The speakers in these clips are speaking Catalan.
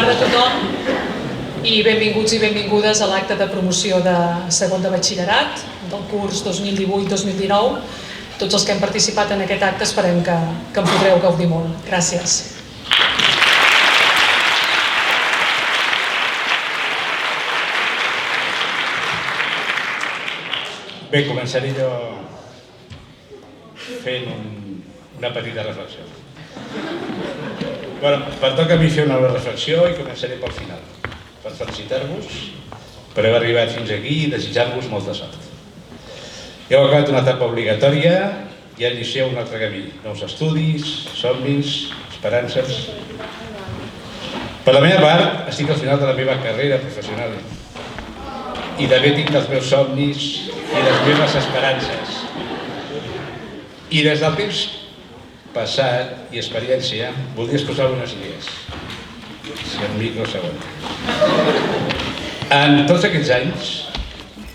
tarda a tothom i benvinguts i benvingudes a l'acte de promoció de segon de batxillerat del curs 2018-2019. Tots els que hem participat en aquest acte esperem que en podreu gaudir molt. Gràcies. Bé, començaré jo fent una petita reflexió. Pertoca a mi fer una reflexió i començaré pel final, per felicitar-vos per haver arribat fins aquí i desitjar-vos molta sort. Heu acabat una etapa obligatòria i ara inicieu un altre camí, nous estudis, somnis, esperances. Per la meva part, estic al final de la meva carrera professional i també tinc els meus somnis i les meves esperances. I des del temps passat i experiència, voldria exposar unes idees, si el micro s'aguanta. En tots aquests anys,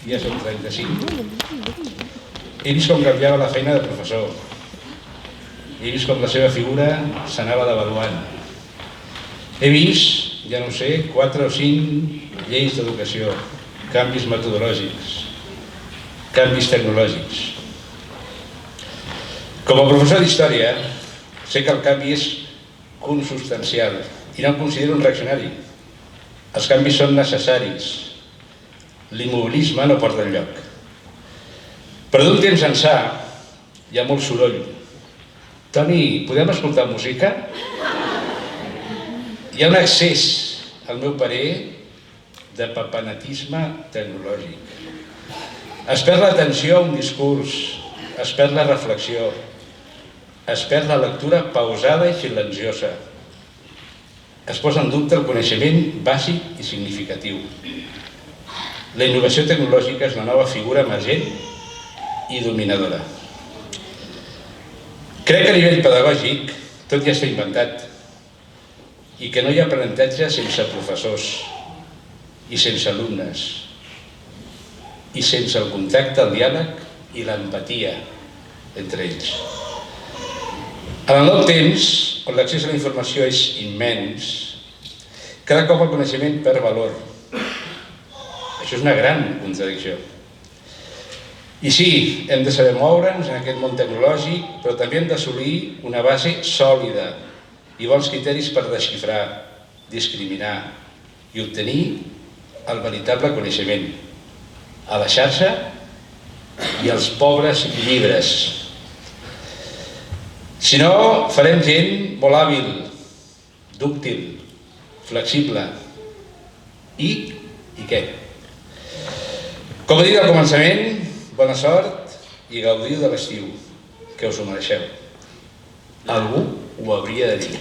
ja som 35, he vist com canviava la feina de professor. He vist com la seva figura s'anava devaluant. He vist, ja no ho sé, 4 o 5 lleis d'educació, canvis metodològics, canvis tecnològics. Com a professor d'història, sé que el canvi és consubstancial i no em considero un reaccionari. Els canvis són necessaris. L'immobilisme no porta enlloc. Però d'un temps ençà hi ha molt soroll. Toni, podem escoltar música? Hi ha un excés, al meu parer, de papanatisme tecnològic. Es perd l'atenció a un discurs, es perd la reflexió, es perd la lectura pausada i silenciosa. Es posa en dubte el coneixement bàsic i significatiu. La innovació tecnològica és una nova figura emergent i dominadora. Crec que a nivell pedagògic tot ja està inventat i que no hi ha aprenentatge sense professors i sense alumnes i sense el contacte, el diàleg i l'empatia entre ells. En el nou temps, on l'accés a la informació és immens, cada cop el coneixement perd valor. Això és una gran contradicció. I sí, hem de saber moure'ns en aquest món tecnològic, però també hem d'assolir una base sòlida i bons criteris per desxifrar, discriminar i obtenir el veritable coneixement a la xarxa i els pobres llibres. Si no, farem gent molt hàbil, dúctil, flexible. I què? Com he dit al començament, bona sort i gaudiu de l'estiu, que us ho mereixeu. Algú ho hauria de dir.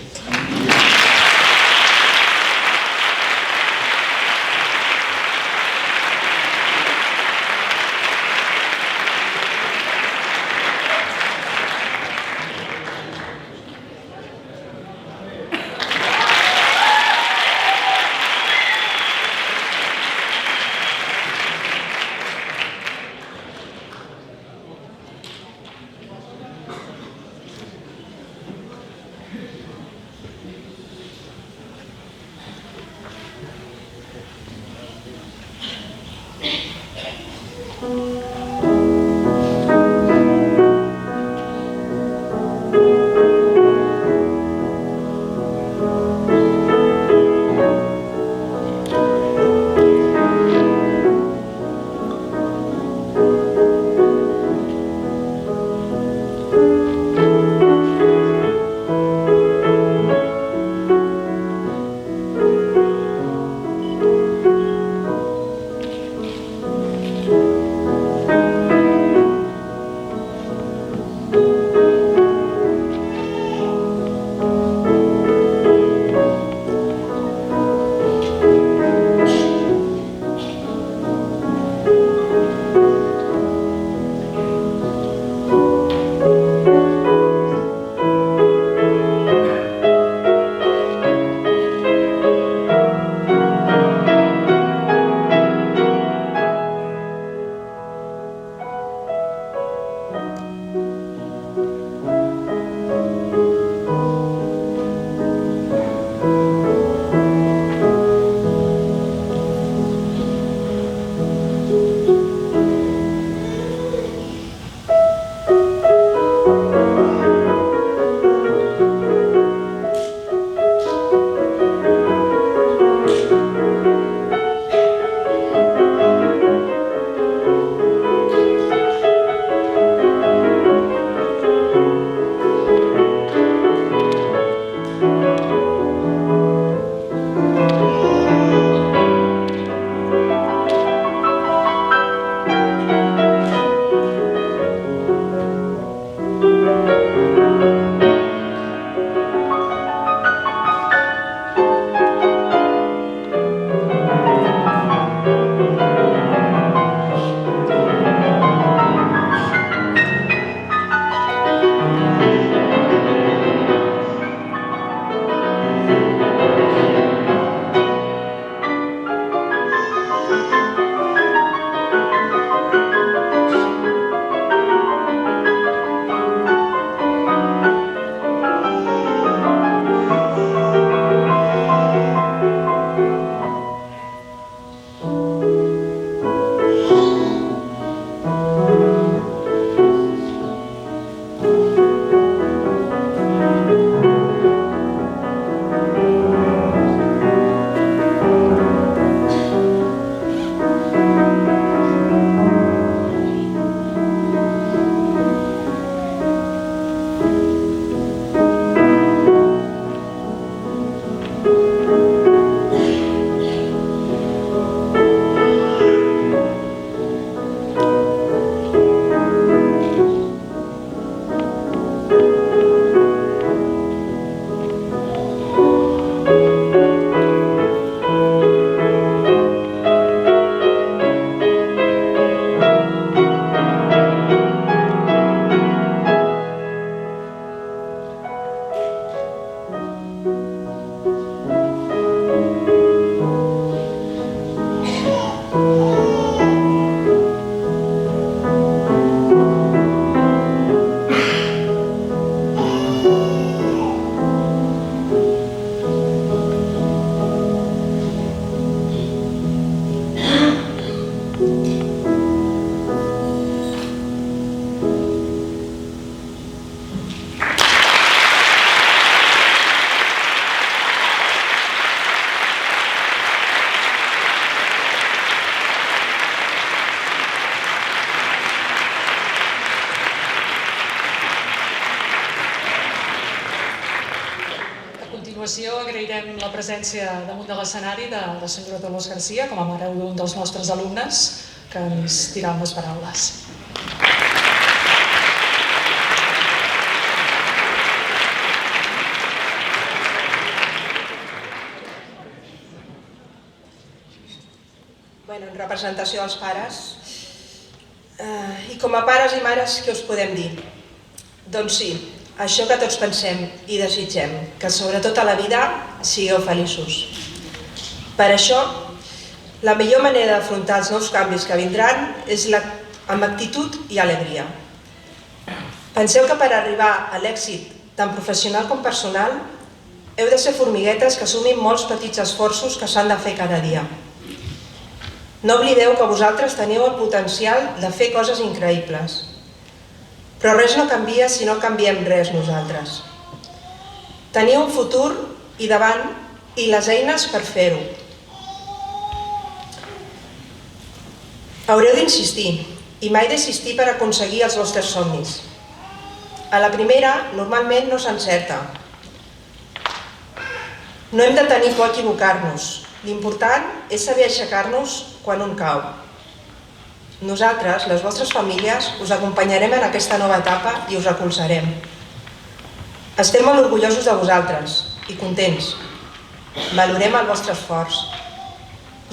continuació agrairem la presència damunt de l'escenari de la senyora Dolors Garcia, com a mare d'un dels nostres alumnes, que ens dirà unes paraules. En representació dels pares. I com a pares i mares, què us podem dir? Doncs sí, això que tots pensem i desitgem, que sobretot a la vida sigueu feliços. Per això, la millor manera d'afrontar els nous canvis que vindran és amb actitud i alegria. Penseu que per arribar a l'èxit tant professional com personal heu de ser formiguetes que assumin molts petits esforços que s'han de fer cada dia. No oblideu que vosaltres teniu el potencial de fer coses increïbles. Però res no canvia si no canviem res nosaltres. Teniu un futur i davant i les eines per fer-ho. Haureu d'insistir i mai desistir per aconseguir els vostres somnis. A la primera, normalment no s'encerta. No hem de tenir por a equivocar-nos. L'important és saber aixecar-nos quan un cau. Nosaltres, les vostres famílies, us acompanyarem en aquesta nova etapa i us recolzarem. Estem molt orgullosos de vosaltres i contents. Valorem el vostre esforç.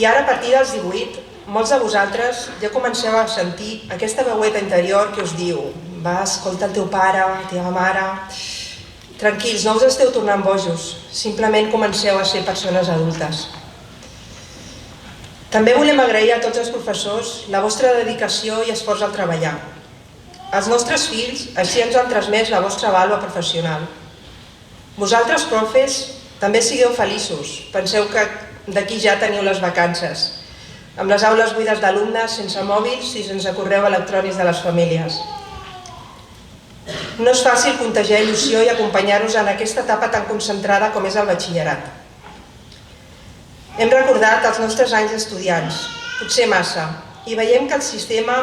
I ara, a partir dels 18, molts de vosaltres ja comenceu a sentir aquesta veueta interior que us diu: va, escolta el teu pare, la teva mare... Tranquils, no us esteu tornant bojos, simplement comenceu a ser persones adultes. També volem agrair a tots els professors la vostra dedicació i esforç al treballar. Els nostres fills així ens han transmès la vostra vàlua professional. Vosaltres, profes, també sigueu feliços. Penseu que d'aquí ja teniu les vacances, amb les aules buides d'alumnes, sense mòbils i sense correu electrònics de les famílies. No és fàcil contagiar il·lusió i acompanyar-nos en aquesta etapa tan concentrada com és el batxillerat. Hem recordat els nostres anys d'estudiants, potser massa, i veiem que el sistema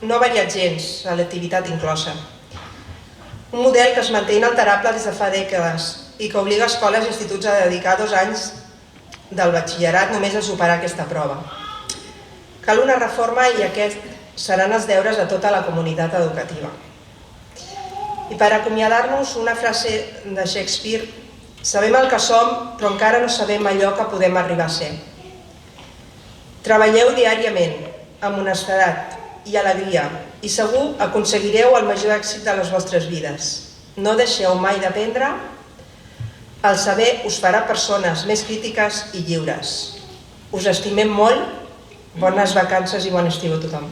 no ha variat gens, a l'activitat inclosa. Un model que es manté inalterable des de fa dècades i que obliga escoles i instituts a dedicar 2 anys del batxillerat només a superar aquesta prova. Cal una reforma i aquests seran els deures de tota la comunitat educativa. I per acomiadar-nos, una frase de Shakespeare: sabem el que som, però encara no sabem allò que podem arribar a ser. Treballeu diàriament, amb honestedat i alegria, i segur aconseguireu el major èxit de les vostres vides. No deixeu mai d'aprendre. El saber us farà persones més crítiques i lliures. Us estimem molt. Bones vacances i bon estiu a tothom.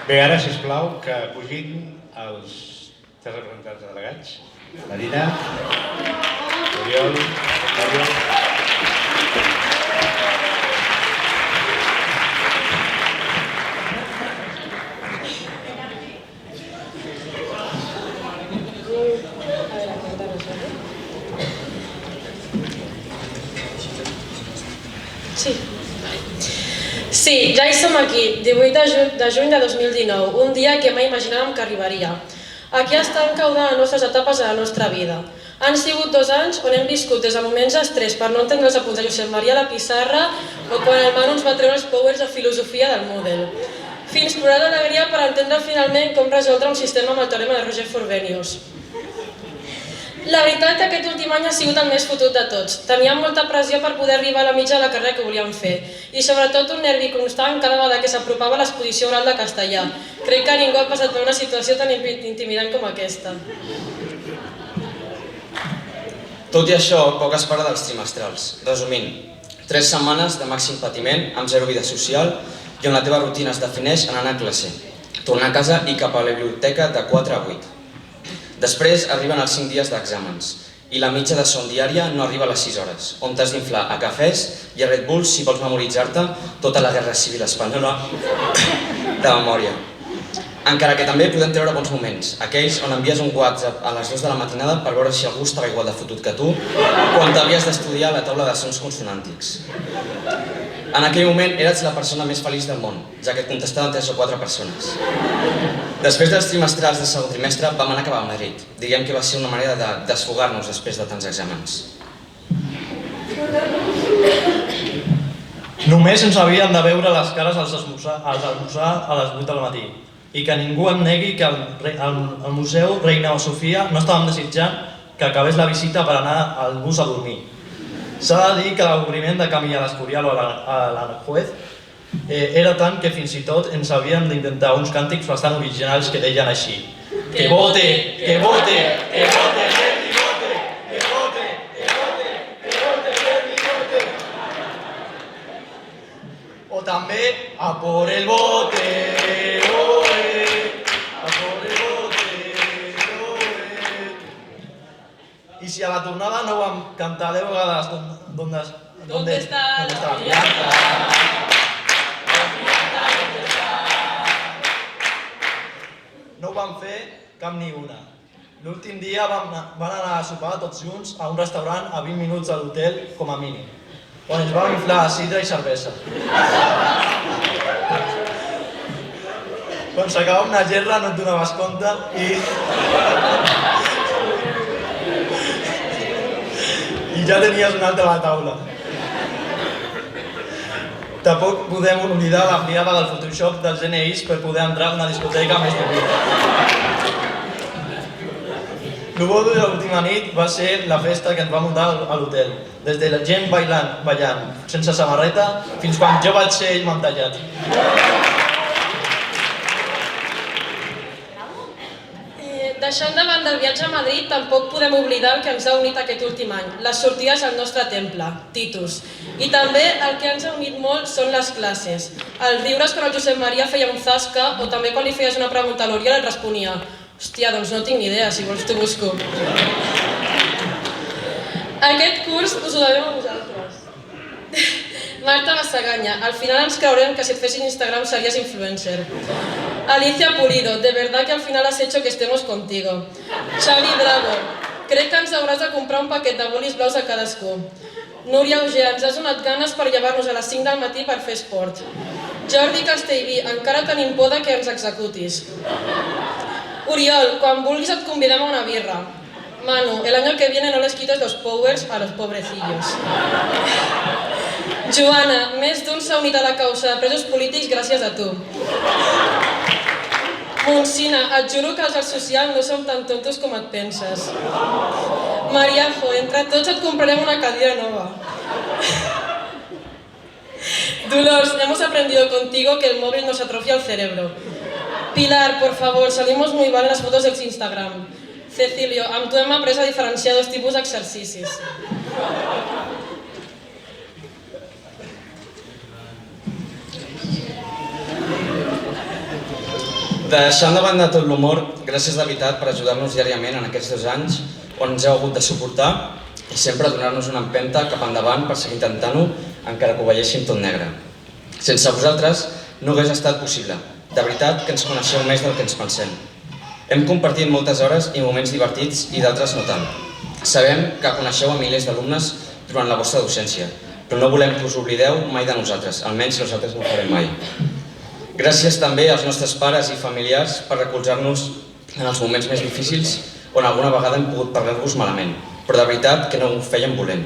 Bé, ara, sisplau, que pugin els tres representants delegats. Marina, Oriol, Oriol. Sí, ja hi som aquí, 18 de juny de 2019, un dia que mai imaginàvem que arribaria. Aquí estan caudant les nostres etapes de la nostra vida. Han sigut 2 anys on hem viscut des de moments d'estrès per no entendre els apunts de Josep Maria a la pissarra o quan el Manu ens va treure els powers de filosofia del Moodle. Fins plorar d'alegria per entendre finalment com resoldre un sistema amb el teorema de Roger Frobenius. La veritat és que aquest últim any ha sigut el més fotut de tots. Teníem molta pressió per poder arribar a la mitja de la carrera que volíem fer i sobretot un nervi constant cada vegada que s'apropava l'exposició oral de castellà. Crec que ningú ha passat per una situació tan intimidant com aquesta. Tot i això, poc es parla dels trimestrals. Resumint, 3 setmanes de màxim patiment amb 0 vida social i on la teva rutina es defineix en anar a classe, tornar a casa i cap a la biblioteca de 4 a 8. Després arriben els 5 dies d'exàmens i la mitja de son diària no arriba a les 6 hores, on t'has d'inflar a cafès i a Red Bull si vols memoritzar-te tota la guerra civil espanyola de memòria. Encara que també podem treure bons moments, aquells on envies un WhatsApp a les 2 de la matinada per veure si algú estava igual de fotut que tu quan t'havies d'estudiar a la taula de sons consonàntics. En aquell moment eres la persona més feliç del món, ja que et contestaven 3 o 4 persones. Després dels trimestrals de segon trimestre vam anar cap a Madrid. Diguem que va ser una manera de desfogar-nos després de tants exàmens. Només ens havíem de veure les cares als esmorzar a les 8 del matí i que ningú em negui que al Museu Reina Sofia no estàvem desitjant que acabés la visita per anar al bus a dormir. S'ha de dir que l'avorriment de Camille a l'Escorial o a l'Aranjuez era tant que fins i tot ens havíem d'intentar uns càntics bastant originals que deien així: que vote, que vote, que vote, que vote, que vote, que vote, que vote, que vote. O també a por el bote, oe, a por el bote, oe. I si a la tornada no vam cantar 10 vegades ¿Dónde está la fiesta? No ho vam fer cap ni una. L'últim dia van anar a sopar tots junts a un restaurant a 20 minuts de l'hotel com a mínim, on ens vam inflar sidra i cervesa. Quan s'acaba una gerra no et donaves compte i ja tenies una altra a la taula. Tampoc podem oblidar la friada del Photoshop dels DNIs per poder entrar a una discoteca més difícil. El bo de l'última nit va ser la festa que ens va muntar a l'hotel. Des de la gent ballant sense samarreta fins quan jo vaig ser ell mantellat. Deixant de banda el viatge a Madrid, tampoc podem oblidar el que ens ha unit aquest últim any, les sortides al nostre temple, Titus. I també el que ens ha unit molt són les classes. Els riures quan el Josep Maria feia un zasca o també quan li feies una pregunta a l'Oriol et responia: hòstia, doncs no tinc ni idea, si vols t'ho busco. Aquest curs us ho devem a vosaltres. Marta Bassaganya, al final ens creurem que si et fessin Instagram series influencer. Alicia Pulido, de verdad que al final has hecho que estemos contigo. Xavi Drago, crec que ens hauràs de comprar un paquet de bolis blaus a cadascú. Núria Auger, ens has donat ganes per llevar-nos a les 5 del matí per fer esport. Jordi Castellví, encara tenim por que ens executis. Oriol, quan vulguis et convidem a una birra. Manu, el año que viene no les quites los powers a los pobrecillos. Joana, més d'un s'ha unit a la causa de presos polítics gràcies a tu. Monsina, et juro que els del social no som tan tontos com et penses. Mariajo, entre tots et comprarem una cadira nova. Dolors, hemos aprendido contigo que el móvil nos atrofia el cerebro. Pilar, por favor, salimos muy mal en las fotos del Instagram. Cecilio, amb tu hem après a diferenciar dos tipus d'exercicis. Deixant de banda tot l'humor, gràcies de veritat per ajudar-nos diàriament en aquests 2 anys on ens heu hagut de suportar i sempre donar-nos una empenta cap endavant per seguir intentant-ho, encara que ho veiéssim tot negre. Sense vosaltres no hagués estat possible. De veritat que ens coneixeu més del que ens pensem. Hem compartit moltes hores i moments divertits i d'altres no tant. Sabem que coneixeu a milers d'alumnes durant la vostra docència, però no volem que us oblideu mai de nosaltres, almenys nosaltres no ho farem mai. Gràcies també als nostres pares i familiars per recolzar-nos en els moments més difícils on alguna vegada hem pogut parlar-vos malament, però de veritat que no ho fèiem volent.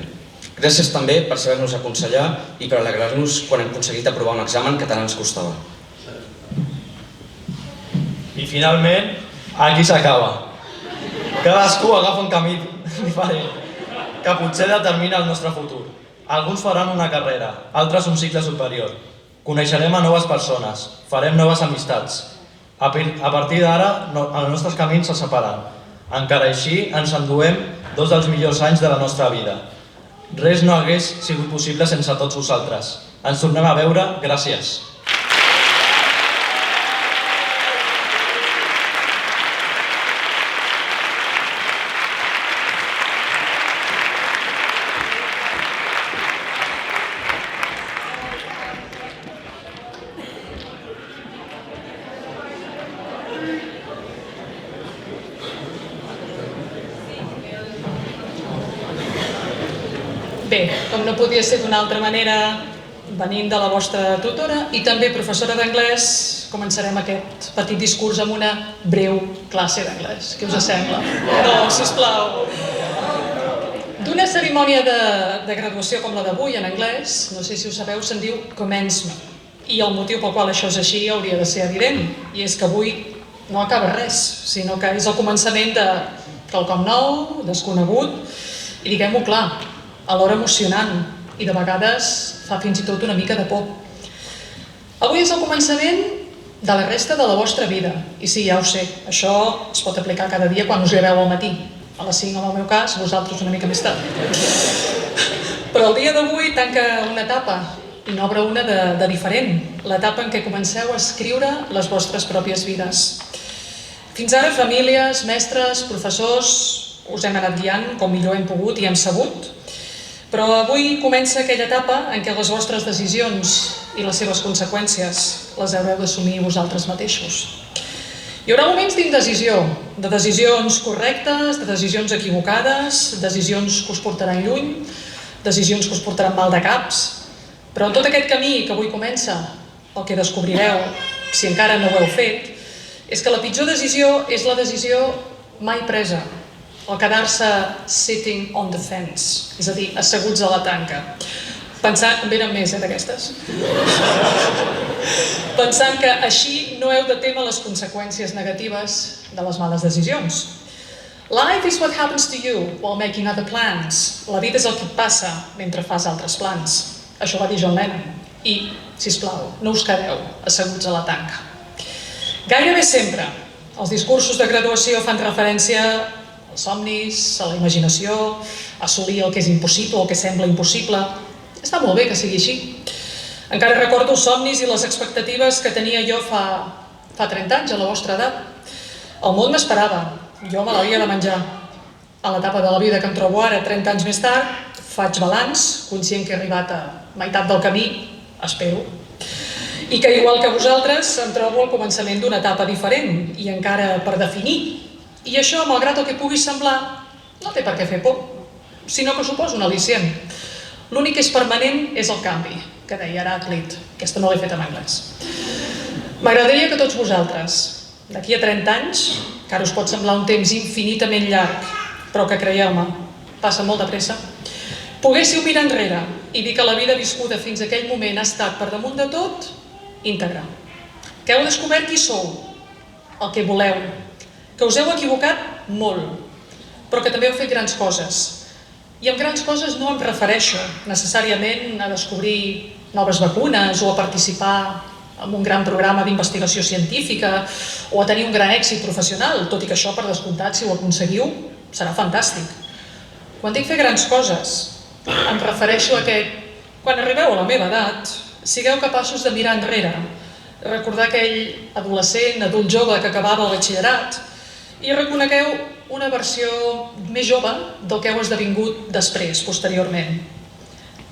Gràcies també per saber-nos aconsellar i per alegrar-nos quan hem aconseguit aprovar un examen que tant ens costava. I finalment, aquí s'acaba. Cadascú agafa un camí diferent, que potser determina el nostre futur. Alguns faran una carrera, altres un cicle superior. Coneixerem a noves persones, farem noves amistats. A partir d'ara, els nostres camins se separen. Encara així, ens enduem 2 dels millors anys de la nostra vida. Res no hagués sigut possible sense tots vosaltres. Ens tornem a veure, gràcies. Bé, com no podia ser d'una altra manera, venint de la vostra tutora i també professora d'anglès, començarem aquest petit discurs amb una breu classe d'anglès. Què us sembla? No, sisplau. D'una cerimònia de graduació com la d'avui en anglès, no sé si ho sabeu, se'n diu commencement. I el motiu pel qual això és així hauria de ser evident, i és que avui no acaba res, sinó que és el començament de quelcom nou, desconegut, i diguem-ho clar, alhora emocionant, i de vegades fa fins i tot una mica de por. Avui és el començament de la resta de la vostra vida, i sí, ja ho sé, això es pot aplicar cada dia quan us lleveu al matí, a les 5 en el meu cas, vosaltres una mica més tard. Però el dia d'avui tanca una etapa i n'obre una de diferent, l'etapa en què comenceu a escriure les vostres pròpies vides. Fins ara famílies, mestres, professors, us hem anat guiant com millor hem pogut i hem sabut, però avui comença aquella etapa en què les vostres decisions i les seves conseqüències les haureu d'assumir vosaltres mateixos. Hi haurà moments d'indecisió, de decisions correctes, de decisions equivocades, decisions que us portaran lluny, decisions que us portaran mal de caps, però en tot aquest camí que avui comença, el que descobrireu, si encara no ho heu fet, és que la pitjor decisió és la decisió mai presa, el quedar-se sitting on the fence, és a dir, asseguts a la tanca. Pensant, venen més d'aquestes, pensant que així no heu de témer les conseqüències negatives de les males decisions. Life is what happens to you while making other plans. La vida és el que et passa mentre fas altres plans. Això va dir John Lennon. I, sisplau, no us quedeu asseguts a la tanca. Gairebé sempre els discursos de graduació fan referència als somnis, a la imaginació, a assolir el que és impossible o el que sembla impossible. Està molt bé que sigui així. Encara recordo els somnis i les expectatives que tenia jo fa 30 anys, a la vostra edat. El món m'esperava, jo me l'havia de menjar. A l'etapa de la vida que em trobo ara, 30 anys més tard, faig balanç, conscient que he arribat a meitat del camí, espero, i que igual que vosaltres em trobo al començament d'una etapa diferent i encara per definir. I això, malgrat el que pugui semblar, no té per què fer por, sinó que suposa un al·licient. L'únic que és permanent és el canvi, que deia Heràclit. Aquesta no l'he fet en anglès. M'agradaria que tots vosaltres, d'aquí a 30 anys, que ara us pot semblar un temps infinitament llarg, però que creieu-me, passa molt de pressa, poguéssiu mirar enrere i dir que la vida viscuda fins a aquell moment ha estat, per damunt de tot, íntegra. Que heu descobert qui sou, el que voleu, que us heu equivocat molt, però que també heu fet grans coses. I amb grans coses no em refereixo necessàriament a descobrir noves vacunes o a participar en un gran programa d'investigació científica o a tenir un gran èxit professional, tot i que això, per descomptat, si ho aconseguiu, serà fantàstic. Quan dic fer grans coses, em refereixo a que, quan arribeu a la meva edat, sigueu capaços de mirar enrere, recordar aquell adolescent, adult jove que acabava el batxillerat i reconegueu una versió més jove del que heu esdevingut després, posteriorment.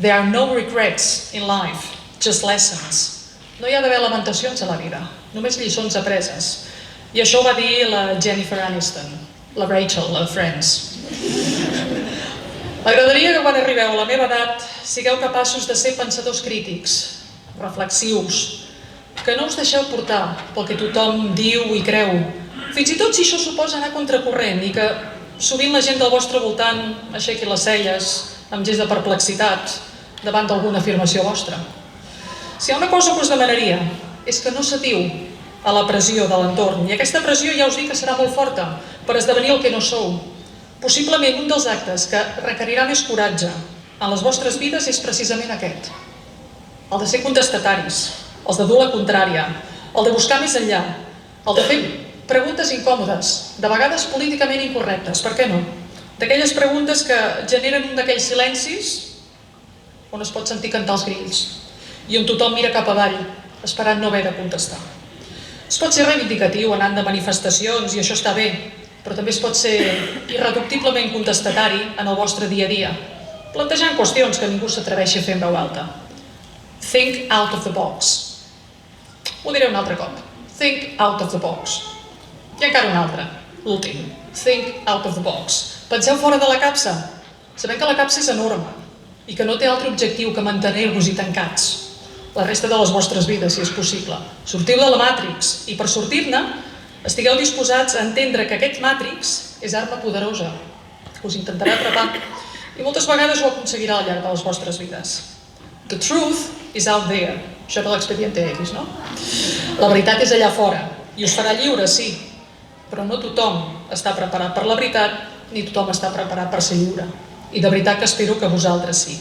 There are no regrets in life, just lessons. No hi ha d'haver lamentacions a la vida, només lliçons apreses. I això ho va dir la Jennifer Aniston, la Rachel, la Friends. M'agradaria que quan arribeu a la meva edat sigueu capaços de ser pensadors crítics, reflexius, que no us deixeu portar pel que tothom diu i creu, fins i tot si això suposa anar contracorrent i que sovint la gent del vostre voltant aixequi les celles amb gest de perplexitat davant d'alguna afirmació vostra. Si hi ha una cosa que us demanaria és que no cetiu a la pressió de l'entorn, i aquesta pressió ja us dic que serà molt forta per esdevenir el que no sou. Possiblement un dels actes que requerirà més coratge en les vostres vides és precisament aquest, el de ser contestataris, els de dur la contrària, el de buscar més enllà, el de fer preguntes incòmodes, de vegades políticament incorrectes, per què no? D'aquelles preguntes que generen un d'aquells silencis on es pot sentir cantar els grills i on tothom mira cap avall esperant no haver de contestar. Es pot ser reivindicatiu anant de manifestacions i això està bé, però també es pot ser irreductiblement contestatari en el vostre dia a dia, plantejant qüestions que ningú s'atreveixi a fer en veu alta. Think out of the box. Ho diré un altre cop. Think out of the box. I encara un altre, l'últim. Think out of the box. Penseu fora de la capsa, sabent que la capsa és enorme i que no té altre objectiu que mantenir-vos-hi tancats la resta de les vostres vides, si és possible. Sortiu de la Matrix i per sortir-ne estigueu disposats a entendre que aquest Matrix és arma poderosa, que us intentarà atrapar i moltes vegades ho aconseguirà al llarg de les vostres vides. The truth is out there. Això de l'expediente X, no? La veritat és allà fora i us farà lliure, sí, però no tothom està preparat per la veritat ni tothom està preparat per ser lliure. I de veritat que espero que vosaltres sí.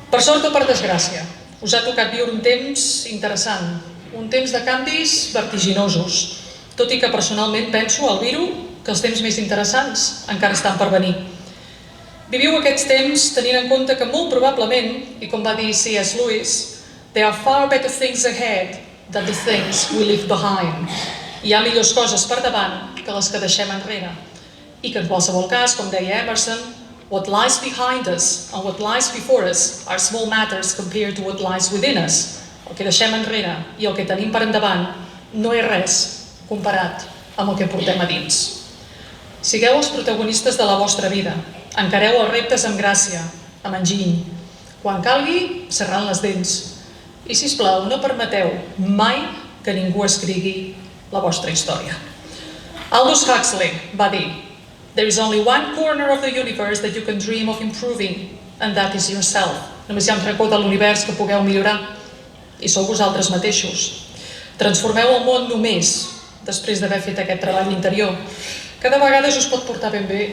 Per sort o per desgràcia, us ha tocat viure un temps interessant, un temps de canvis vertiginosos, tot i que personalment penso, Albiro, que els temps més interessants encara estan per venir. Viviu aquests temps tenint en compte que molt probablement, i com va dir C.S. Lewis, there are far better things ahead than the things we leave behind. Hi ha millors coses per davant que les que deixem enrere. I que en qualsevol cas, com deia Emerson, what lies behind us and what lies before us are small matters compared to what lies within us. El que deixem enrere i el que tenim per endavant no és res comparat amb el que portem a dins. Sigueu els protagonistes de la vostra vida. Encareu els reptes amb gràcia, amb enginy. Quan calgui, serrant les dents. I, sisplau, no permeteu mai que ningú escrigui la vostra història. Aldous Huxley va dir: there is only one corner of the universe that you can dream of improving, and that is yourself. Només hi ha un racó de l'univers que pugueu millorar, i sou vosaltres mateixos. Transformeu el món només després d'haver fet aquest treball interior, que de vegades us pot portar ben bé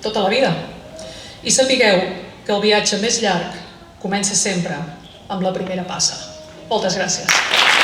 tota la vida. I sapigueu que el viatge més llarg comença sempre amb la primera passa. Moltes gràcies.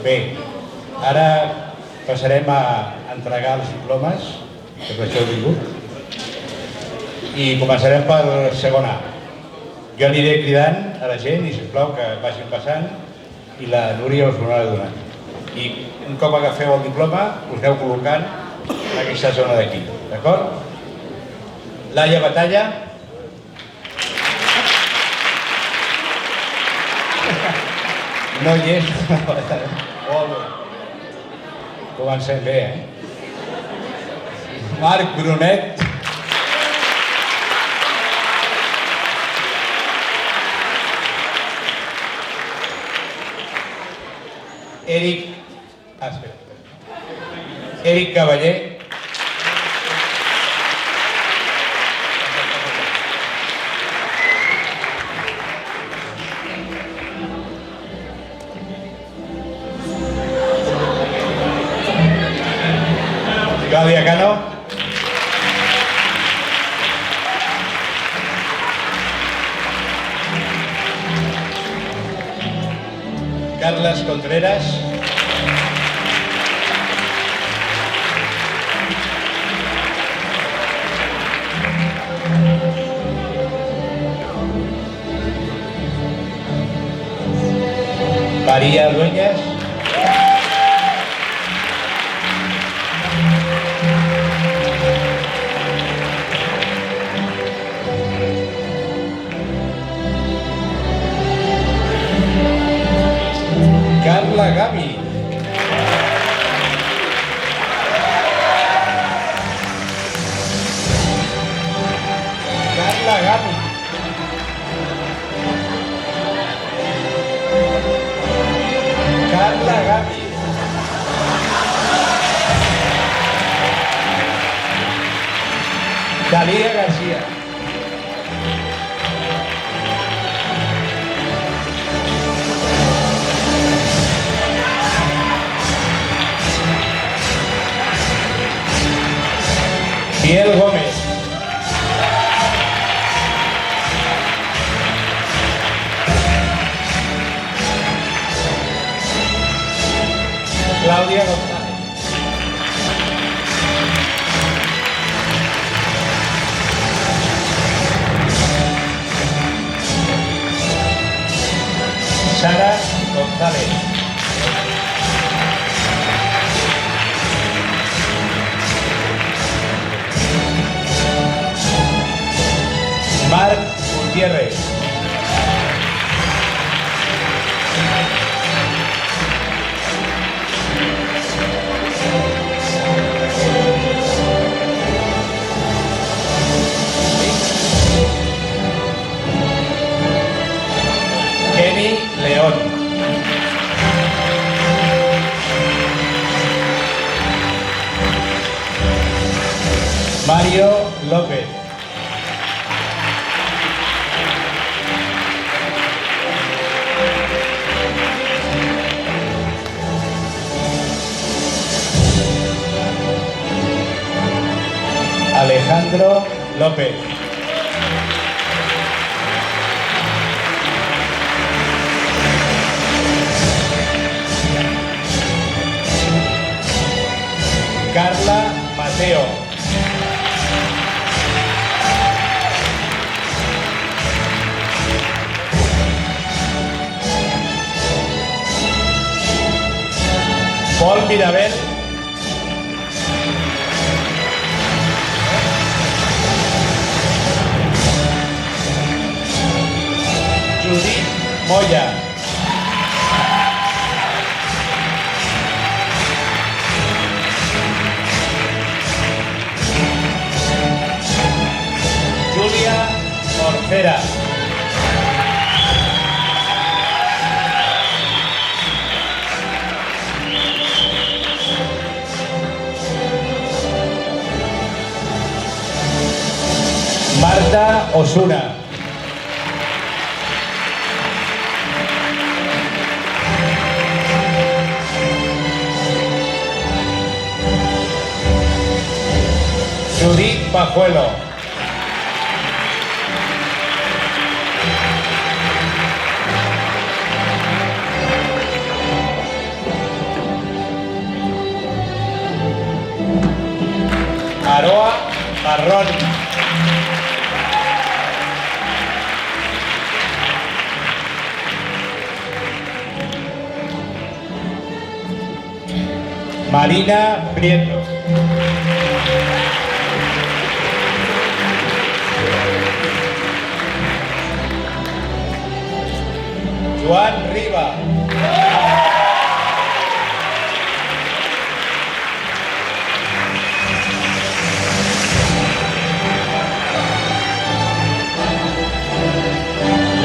Bé, ara passarem a entregar els diplomes, que per això heu vingut, i començarem per segon A. Jo aniré cridant a la gent i, sisplau, que vagin passant i la Núria us donarà donant. I un cop agafeu el diploma, us aneu col·locant en aquesta zona d'aquí, d'acord? Laia Batalla. No hi és. Molt bé. Comencem bé, Marc Brunet. Eric Cavaller. Clàudia Cano. Carles Contreras. María Dueñas. Carla Gavi. Carla Gavi. Carla Gavi. Dalía García. Miguel Gómez. Claudia González. Sara González. Marc Gutiérrez. Kenny León. Mario López. Alejandro López. Carla Mateo. Paul Mirabel. Judith Moya. Julia Orfera. Marta Osuna. Judith Pajuelo. Marina Prieto. Joan Riba.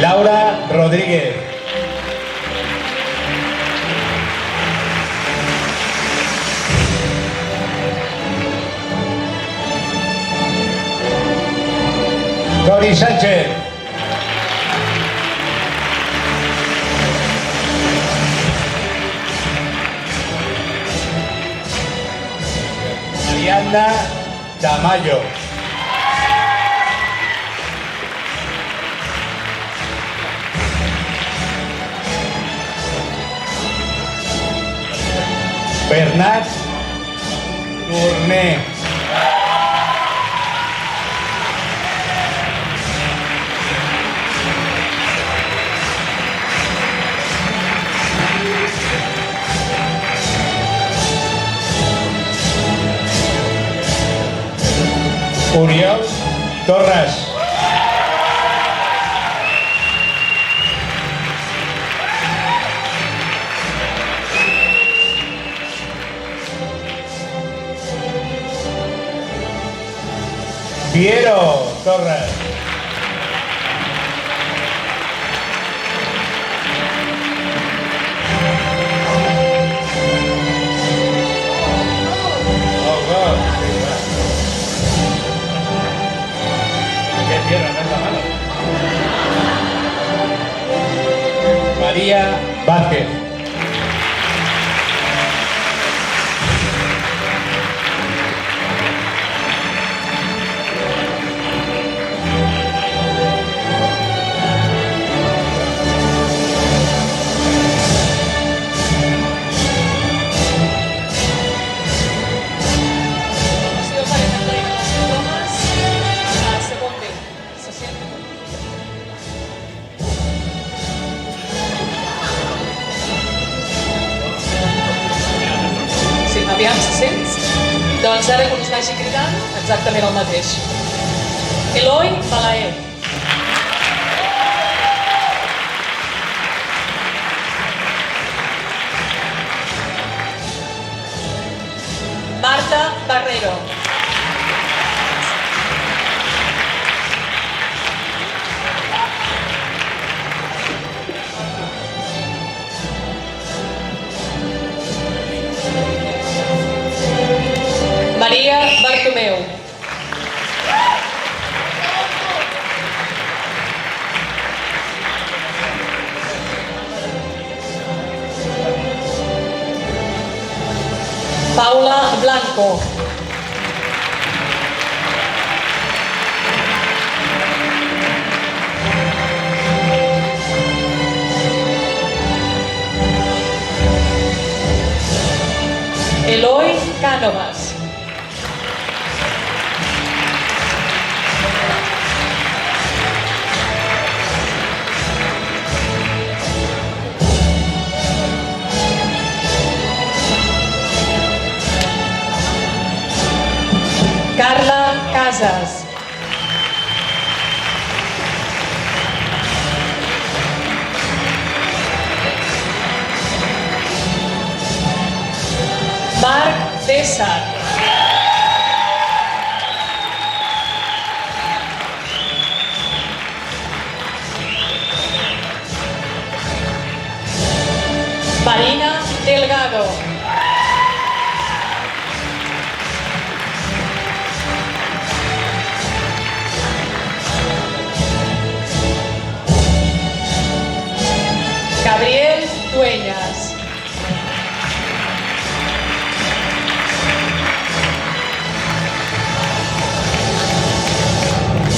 Laura Rodríguez. Tori Sánchez. Mariana Tamayo. Bernat Tourné. Oriol Torres. Piero Torres. Oh, God. ¿Qué Piero? No es la mano. María Vázquez. Aviam, se sents? Doncs ara que us vagi cridant, exactament el mateix. Eloi Balaer. Marta Barrero. Maria Bartomeu. Paula Blanco. Eloi Cánovas. Carla Casas. Marc César. Marina Delgado. Gabriel Dueñas.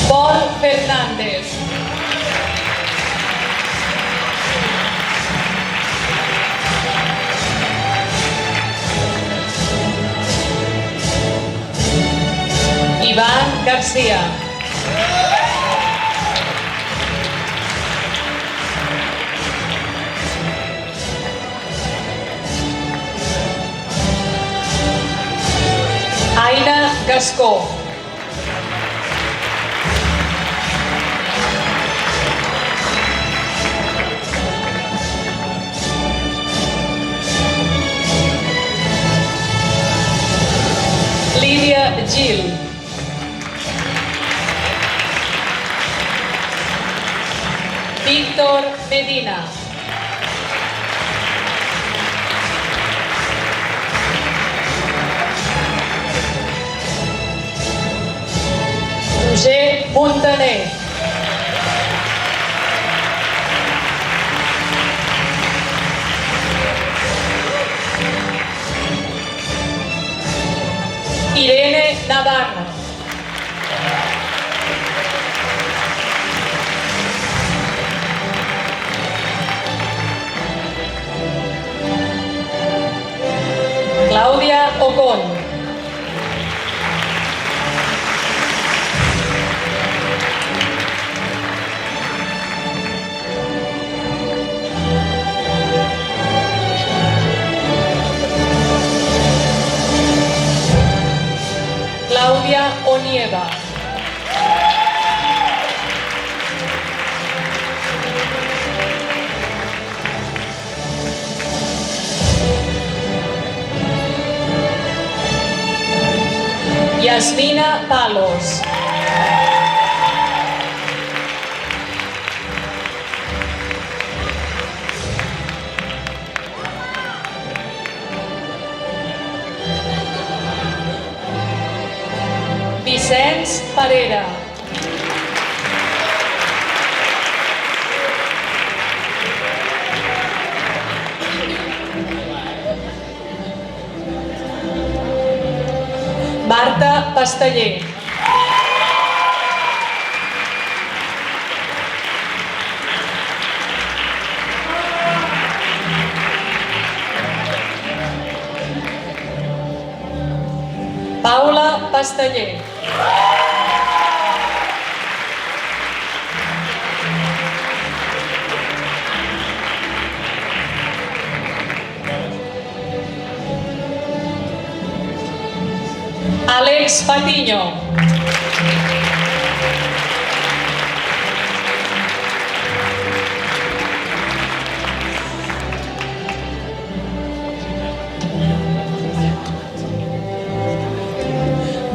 Paul Fernández. Iván García. Gascó. Lídia Gil. Víctor Medina. Roger Montaner. Irene Navarro. Claudia Ocon. Claudia Onieva. Yasmina Palos. Vicenç Parera. Marta Pasteller. Paula Pasteller. Àlex Patiño.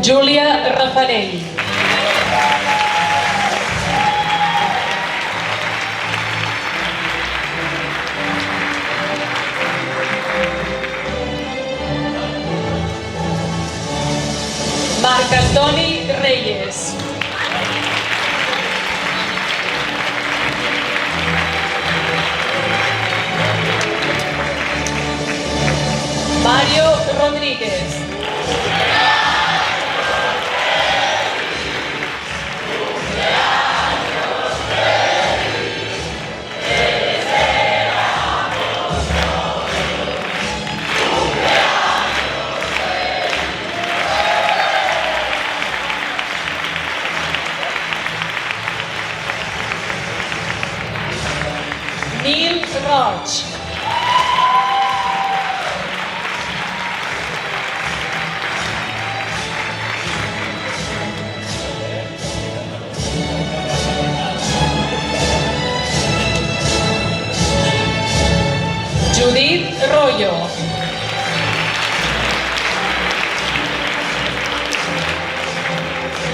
Júlia Rafanell. Marc Antoni Reyes. Mario Rodríguez. Nil Roig. Judit Rollo.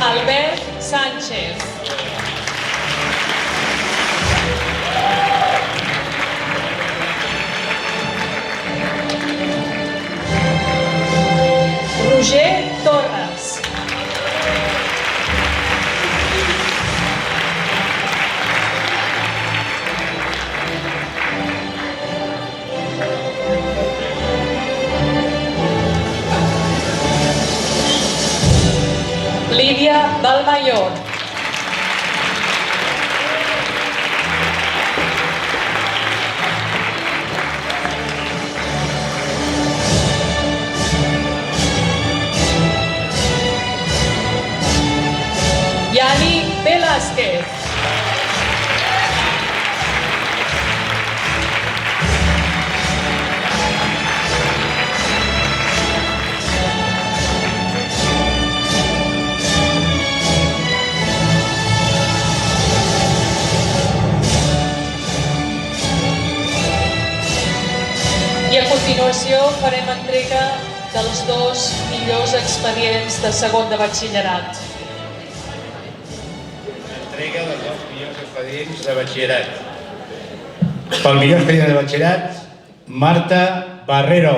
Albert Sánchez. Roger Torres. Lídia Balmayor. I a continuació farem entrega dels 2 millors expedients de segon de batxillerat. Entrega dels 2 millors expedients de batxillerat. Pel millor expedient de batxillerat, Marta Barrero.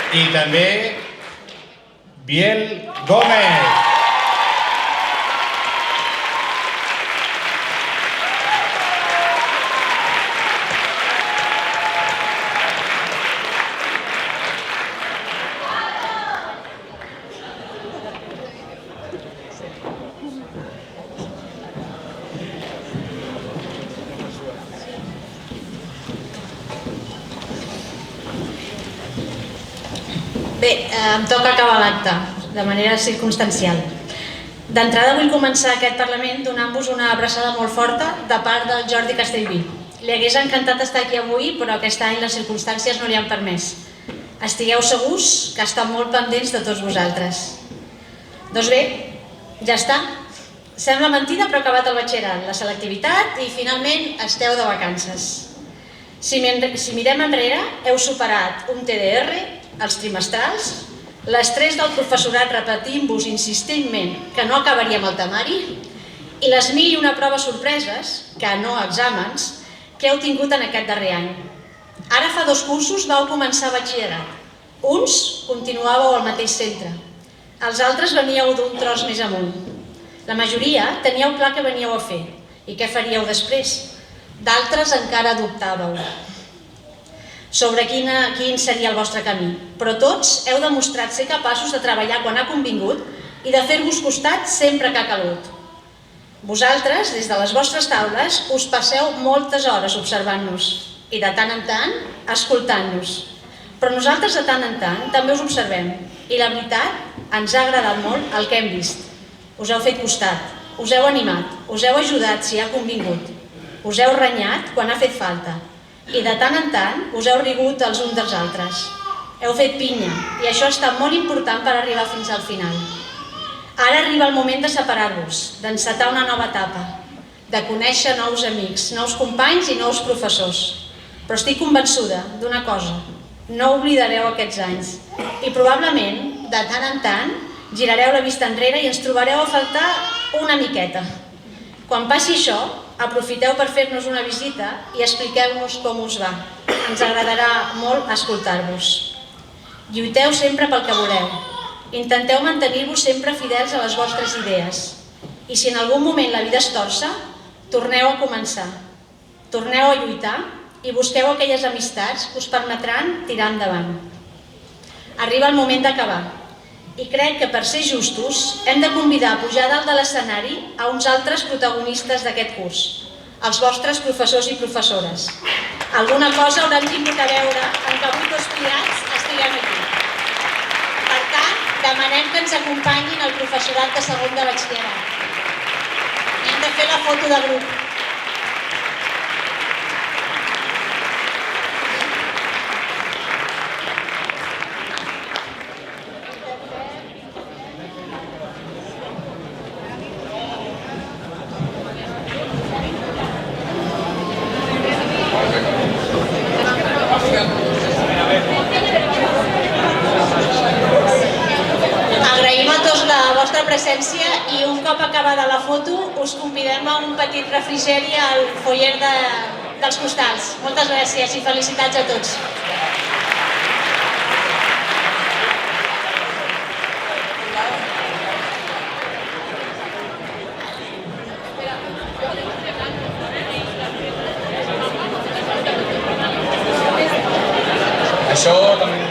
I també Biel Gómez. Bé, em toca acabar l'acte, de manera circumstancial. D'entrada vull començar aquest Parlament donant-vos una abraçada molt forta de part del Jordi Castellví. Li hagués encantat estar aquí avui, però aquest any les circumstàncies no li han permès. Estigueu segurs que està molt pendents de tots vosaltres. Doncs bé, ja està. Sembla mentida, però ha acabat el batxillerat, la selectivitat i finalment esteu de vacances. Si mirem enrere, heu superat un TDR, els trimestrals, l'estrès del professorat repetint-vos insistentment que no acabaríem el temari i les 1001 proves sorpreses, que no exàmens, que heu tingut en aquest darrer any. Ara fa 2 cursos vau començar batxillerat. Uns continuàveu al mateix centre, els altres veníeu d'un tros més amunt. La majoria teníeu clar què veníeu a fer i què faríeu després. D'altres encara dubtàveu sobre quin seria el vostre camí, però tots heu demostrat ser capaços de treballar quan ha convingut i de fer-vos costat sempre que ha calut. Vosaltres, des de les vostres taules, us passeu moltes hores observant-nos i de tant en tant escoltant-nos. Però nosaltres de tant en tant també us observem i la veritat ens ha agradat molt el que hem vist. Us heu fet costat, us heu animat, us heu ajudat si ha convingut, us heu renyat quan ha fet falta i de tant en tant us heu rigut els uns dels altres. Heu fet pinya i això ha estat molt important per arribar fins al final. Ara arriba el moment de separar-vos, d'encetar una nova etapa, de conèixer nous amics, nous companys i nous professors. Però estic convençuda d'una cosa, no oblidareu aquests anys i probablement, de tant en tant, girareu la vista enrere i ens trobareu a faltar una miqueta. Quan passi això, aprofiteu per fer-nos una visita i expliqueu-nos com us va. Ens agradarà molt escoltar-vos. Lluiteu sempre pel que voleu. Intenteu mantenir-vos sempre fidels a les vostres idees. I si en algun moment la vida es torça, torneu a començar. Torneu a lluitar i busqueu aquelles amistats que us permetran tirar endavant. Arriba el moment d'acabar. I crec que per ser justos hem de convidar a pujar dalt de l'escenari a uns altres protagonistes d'aquest curs, els vostres professors i professores. Alguna cosa hauran tingut a veure en que avui 2 pirats estiguem aquí. Per tant, demanem que ens acompanyin el professorat de segon de batxillerat. Hem de fer la foto de grup. Presència i un cop acabada la foto us convidem a un petit refrigeri al foyer dels costals. Moltes gràcies i felicitats a tots. Això també